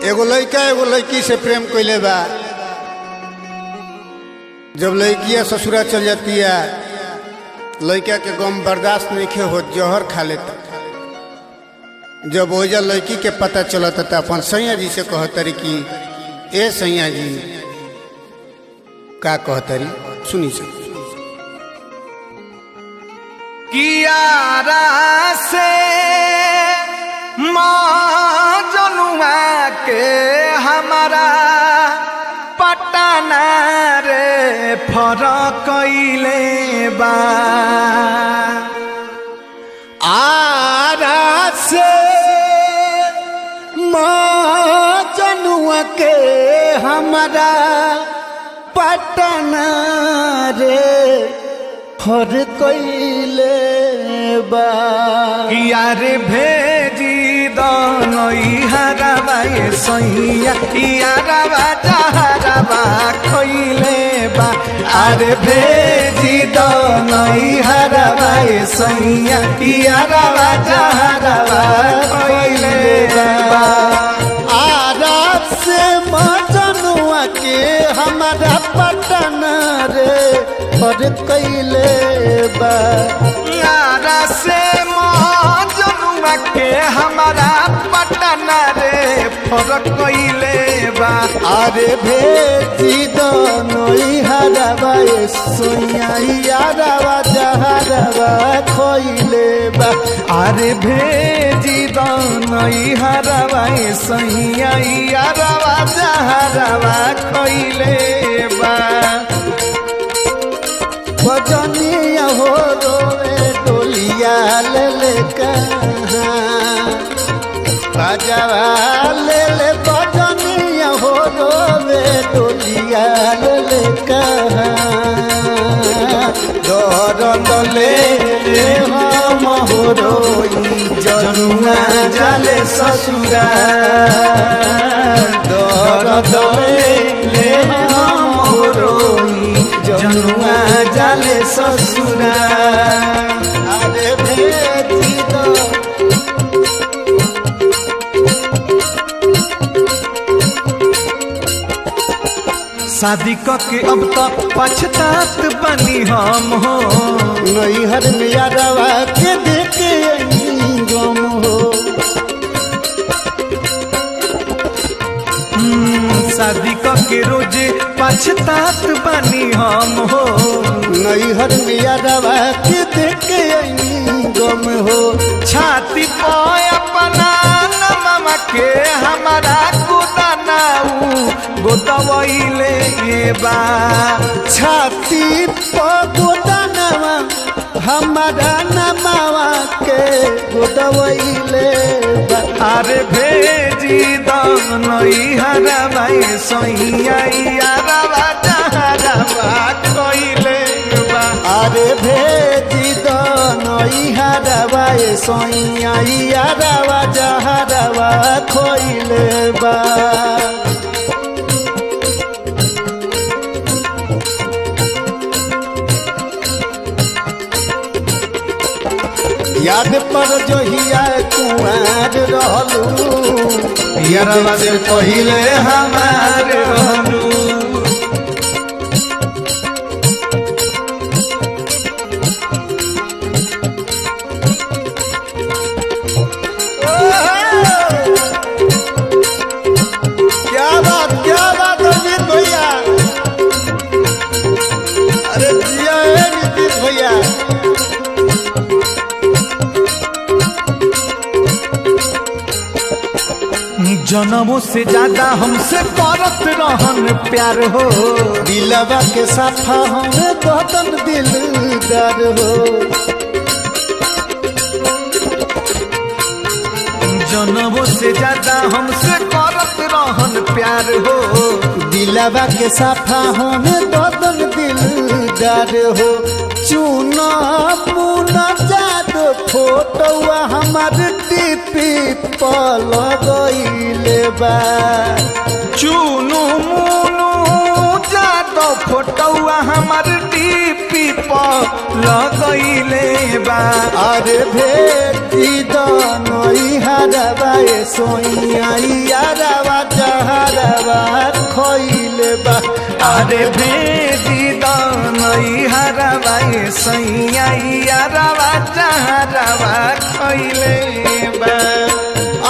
एगो लड़का एगो लड़की से प्रेम कैले बा। जब लड़किया ससुरा चल जाती है, लड़का के गम बर्दाश्त नहीं हो, जहर खा लेता। जब ओजा लड़की के पता चलता था, अपन सैया जी से कहतरी कि ए सैया जी का कहतरी, सुनी से कियारा से जनुआ के हमारा पटना रे फरक कैले बा। आरा से जनुआ के हमारा पटना रे हर कैले बा। यार भेजी दनई हरवा सैया यारवा जहरवा खैले बा। अरे भेजी दनई हरवा सैया यारवा जहरवा खैले बा। आरब से मजनुआ के हमारा पटना रे और कैले बा। यारा से मजनुआ के हमारा पटना रे फरक कैले बा। अरे भेजी दनई हरवा सोया यारवा जहरवा खैले बा। अरे भेजी दनई हरवा सैया यारवा जहरवा खैले बा। बजनिया हो रोवे डोलिया ले कहाँ बाजावा ले बजनिया हो रोवे डोलिया ले कहाँ दर्द ले हम हो रोई जनुआ जाले ससुरा दर्द ले हम हो रोई जनुआ जाले ससुरा। अरे भेजी दो शादी के अब तो पछतात बनी हम हो। नैहर में यारवा के देखे गम हो। शादी के रोजे पछतात बनी हम हो। नैहर में यारवा के देखे गम हो। छाती पे अपना नममा के हमारा गोदनाऊ गोदवैले बा। छाती पर गोदनवा हमारा नमावा के गोदवैले बा। अरे भेजी दनई हरवा सैया यारवा जहरवा खैले बा। अरे भेजी दनई हरवा सैया यारवा जहरवा खैले बा। याद पर जो हिया कुमार रहलू यारवा से पहिले हमार रहलू। क्या बात अमित भैया। अरे जिया नीतीश भैया। जनमों से ज्यादा हमसे करत रहन प्यार हो। दिलवा के साफा हमें बदन दिलदार हो। जनमों से ज्यादा हमसे करत रहन प्यार हो। दिलवा के साफा हमें बदन दिलदार हो। चूना मुना जादो फोटो हमार टीपी पर लगैले बा। चुनु मुनु जादो फोटो हमार टीपी पर लगैले बा अरे भेजी दनई हरवा ए सोइया यारवा जहरवा खइले बा अरे भेजी दनई हरवा ए सैया यारवा जहरवा खइले बा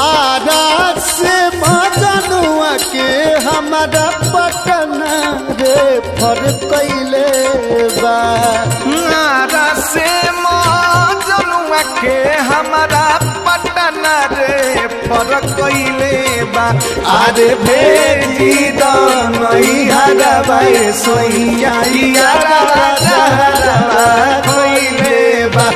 आरा से मजनुआ के हमारा पटना रे फर कैले बा आरा से मजनुआ के हमारा पटना रे फरक कैले बा अरे भेजी दनई हरवा ए सोइया यारवा जहरवा खइले बा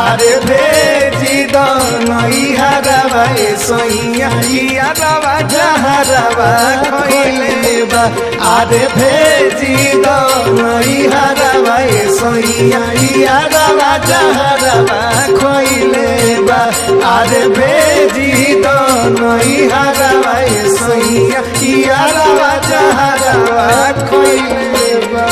अरे भेजी दनई हरवा ए सोइया यारवा जहरवा खइले बा अरे भेजी दनई हरवा ए सोइया यारवा जहरवा खइले बा अरे भेजी दनई हरवा ए सोइया यारवा जहरवा खइले बा।